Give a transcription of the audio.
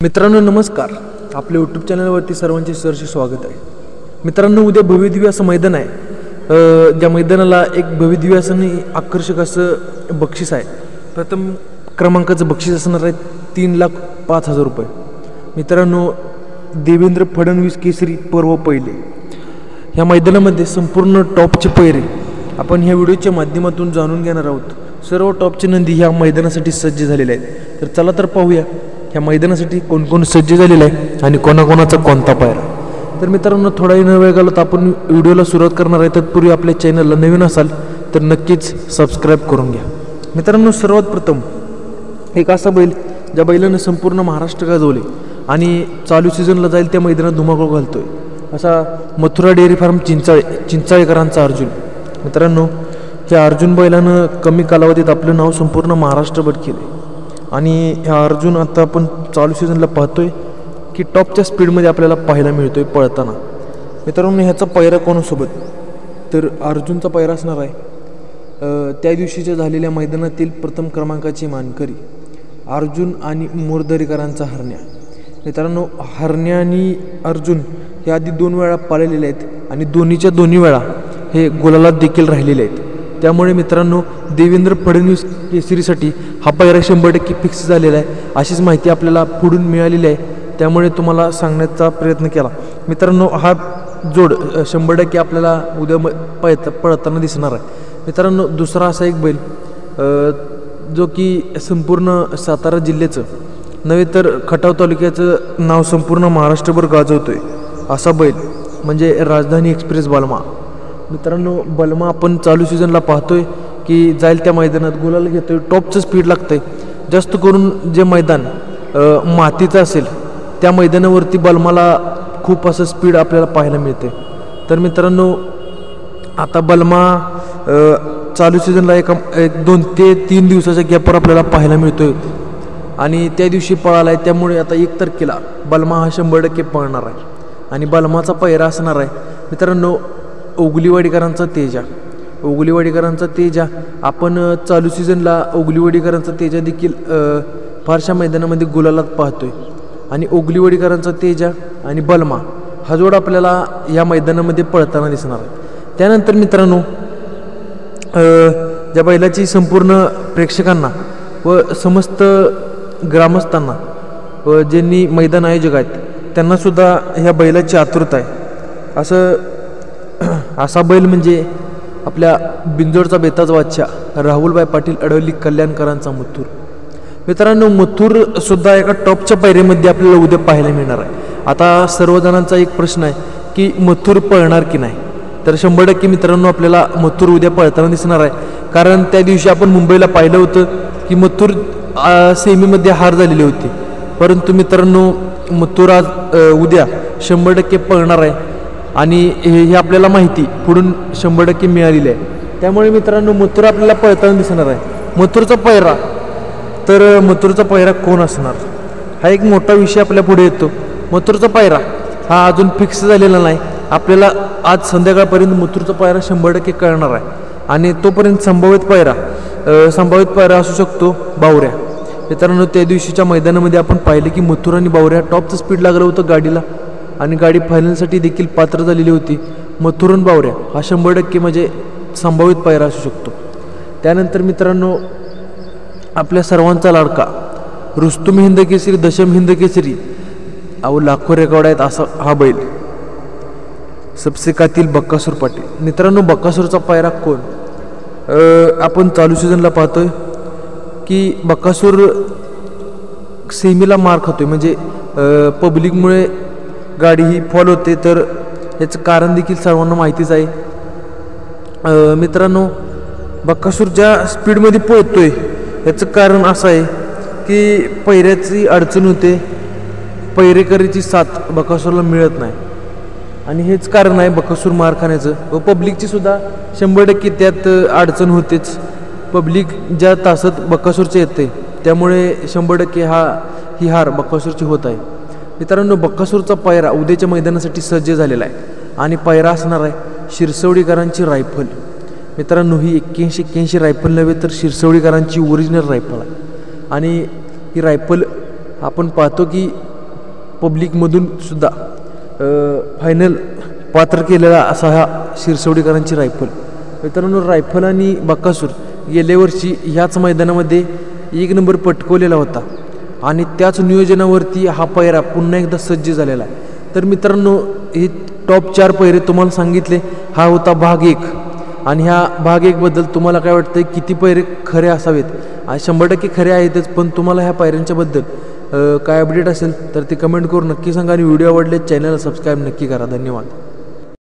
मित्रांनो नमस्कार. आपल्या यूट्यूब चॅनलवरती सर्वांचे सहर्ष स्वागत आहे. मित्रांनो उद्या भव्यदिव्य असं मैदान आहे. ज्या मैदानाला एक भव्यदिव्य असं आणि आकर्षक असं बक्षीस आहे. प्रथम क्रमांकाचं बक्षीस असणार आहे 3,05,000 रुपये. मित्रांनो देवेंद्र फडणवीस केसरी पर्व पहिले. ह्या मैदानामध्ये संपूर्ण टॉपचे पैरे आपण ह्या व्हिडिओच्या माध्यमातून जाणून घेणार आहोत. सर्व टॉपचे नंदी ह्या मैदानासाठी सज्ज झालेले आहेत. तर चला तर पाहूया ह्या मैदानासाठी कोण कोण सज्ज झालेलं आहे आणि कोणाकोणाचा कोणता पायरा. तर मित्रांनो थोडाही न वेळ घालवता आपण व्हिडिओला सुरुवात करणार आहे. तत्पूर्वी आपल्या चॅनलला नवीन असाल तर नक्कीच सबस्क्राईब करून घ्या. मित्रांनो सर्वात प्रथम एक असा बैल ज्या बैलानं संपूर्ण महाराष्ट्र गाजवले आणि चालू सीझनला जाईल त्या मैदानात धुमाकूळ घालतोय असा मथुरा डेअरी फार्म चिंचाळेकरांचा अर्जुन. मित्रांनो त्या अर्जुन बैलानं कमी कालावधीत आपलं नाव संपूर्ण महाराष्ट्रभर केले आणि ह्या अर्जुन आता आपण चालू सीझनला पाहतोय की टॉपच्या स्पीडमध्ये आपल्याला पाहायला मिळतोय पळताना. मित्रांनो ह्याचा पैरा कोणासोबत तर अर्जुनचा पैरा असणार आहे त्या दिवशीच्या झालेल्या मैदानातील प्रथम क्रमांकाची मानकरी अर्जुन आणि मोरदरीकरांचा हरण्या. मित्रांनो हरण्या आणि अर्जुन हे आधी 2 वेळा पाळलेले आहेत आणि दोन्ही वेळा हे गुलालात देखील राहिलेले आहेत. त्यामुळे मित्रांनो देवेंद्र फडणवीस केसरीसाठी हा पैरा 100% फिक्स झालेला आहे अशीच माहिती आपल्याला पुढून मिळालेली आहे. त्यामुळे तुम्हाला सांगण्याचा प्रयत्न केला. मित्रांनो हा जोड 100% आपल्याला उद्या पळताना दिसणार आहे. मित्रांनो दुसरा असा एक बैल जो की संपूर्ण सातारा जिल्ह्याचं नव्हे तर खटाव तालुक्याचं नाव संपूर्ण महाराष्ट्रभर गाजवतोय असा बैल म्हणजे राजधानी एक्सप्रेस बलमा. मित्रांनो बलमा आपण चालू सीझनला पाहतोय की जाईल त्या मैदानात गुलाल घेतोय. टॉपचं स्पीड लागतंय. जास्त करून जे मैदान मातीचं असेल त्या मैदानावरती बलमाला खूप असं स्पीड आपल्याला पाहायला मिळते. तर मित्रांनो आता बलमा चालू सीझनला एक 2 ते 3 दिवसाच्या गॅपवर आपल्याला पाहायला मिळतोय आणि त्या दिवशी पळाला आहे. त्यामुळे आता 1 तारखेला बलमा हा 100% पळणार आहे आणि बलमाचा पैरा असणार आहे मित्रांनो ओगलीवाडीकरांचा तेजा. आपण चालू सीझनला ओगलीवाडीकरांचा तेजा देखील फारशा मैदानामध्ये गुलालात पाहतोय आणि ओगलीवाडीकरांचा तेजा आणि बलमा हा जोड आपल्याला या मैदानामध्ये पळताना दिसणार आहे. त्यानंतर मित्रांनो ज्या बैलाची संपूर्ण प्रेक्षकांना व समस्त ग्रामस्थांना व ज्यांनी मैदान आयोजक आहेत त्यांनासुद्धा ह्या बैलाची आतुरता आहे. असा बैल म्हणजे आपल्या बिंजोडचा बेताज बादशाह राहुलभाई पाटील अडवली कल्याणकरांचा मथुर. मित्रांनो मथुरसुद्धा एका टॉपच्या पायरीमध्ये आपल्याला उद्या पाहायला मिळणार आहे. आता सर्वजणांचा एक प्रश्न आहे की मथुर पळणार की नाही. तर 100% मित्रांनो आपल्याला मथुर उद्या पळताना दिसणार आहे. कारण त्या दिवशी आपण मुंबईला पाहिलं होतं की मथुर सेमीमध्ये हार झालेली होती. परंतु मित्रांनो मथुर आज उद्या 100% पळणार आहे आणि हे आपल्याला माहिती पुढून 100% मिळालेली आहे. त्यामुळे मित्रांनो मथुर आपल्याला पळताना दिसणार आहे. मथुरचा पैरा कोण असणार हा एक मोठा विषय आपल्या पुढे येतो. मथुरचा पैरा हा अजून फिक्स झालेला नाही. आपल्याला आज संध्याकाळपर्यंत मथुरचा पैरा 100% कळणार आहे आणि तोपर्यंत संभावित पैरा असू शकतो बावऱ्या. मित्रांनो त्या दिवशीच्या मैदानामध्ये आपण पाहिले की मथुर आणि बावऱ्या टॉपचं स्पीड लागलं होतं गाडीला आणि गाडी फायनलसाठी देखील पात्र झालेली होती. मथुर आणि बावऱ्या हा 100% म्हणजे संभावित पैरा असू शकतो. त्यानंतर मित्रांनो आपल्या सर्वांचा लाडका रुस्तुम हिंद केसरी दशम हिंद केसरी लाखो रेकॉर्ड आहेत असा हा बैल सबसेकातील बक्कासूर पाटील. मित्रांनो बक्कासूरचा पैरा कोण आपण चालू सीझनला पाहतोय की बक्कासूर सेमीला मार खातोय म्हणजे पब्लिकमुळे गाडी ही फॉल होते. तर याचं कारण देखील सर्वांना माहितीच आहे. मित्रांनो बक्कासूर ज्या स्पीडमध्ये पळतोय याचं कारण असं आहे की पैऱ्याची अडचण होते. पैरेकरीची साथ बक्कासूरला मिळत नाही आणि हेच कारण आहे बक्कासूर मार खाण्याचं. व पब्लिकची सुद्धा 100% त्यात अडचण होतेच. पब्लिक ज्या तासात बक्कासूरचे येते त्यामुळे 100% ही हार बक्कासूरची होत आहे. मित्रांनो बक्कासूरचा पायरा उद्याच्या मैदानासाठी सज्ज झालेला आहे आणि पायरा असणार आहे शिरसवडीकरांची रायफल. मित्रांनो ही 81 रायफल नव्हे तर शिरसवडीकरांची ओरिजिनल रायफल आहे आणि ही रायफल आपण पाहतो की पब्लिकमधून सुद्धा फायनल पात्र केलेला असा हा शिरसवडीकरांची रायफल. मित्रांनो, रायफल आणि बकासूर गेल्या वर्षी ह्याच मैदानामध्ये 1 नंबर पटकवलेला होता आणि त्याच नियोजनावरती हा पायरा पुन्हा एकदा सज्ज झालेला आहे. तर मित्रांनो, हे टॉप 4 पायरे तुम्हाला सांगितले. हा होता भाग 1. आणि ह्या भाग 1 बद्दल तुम्हाला काय वाटतं, किती पायरे खरे असावेत? 100% खरे आहेतच, पण तुम्हाला ह्या पायऱ्यांच्याबद्दल काय अपडेट असेल तर ते कमेंट करून नक्की सांगा. आणि व्हिडिओ आवडले चॅनलला सबस्क्राईब नक्की करा. धन्यवाद.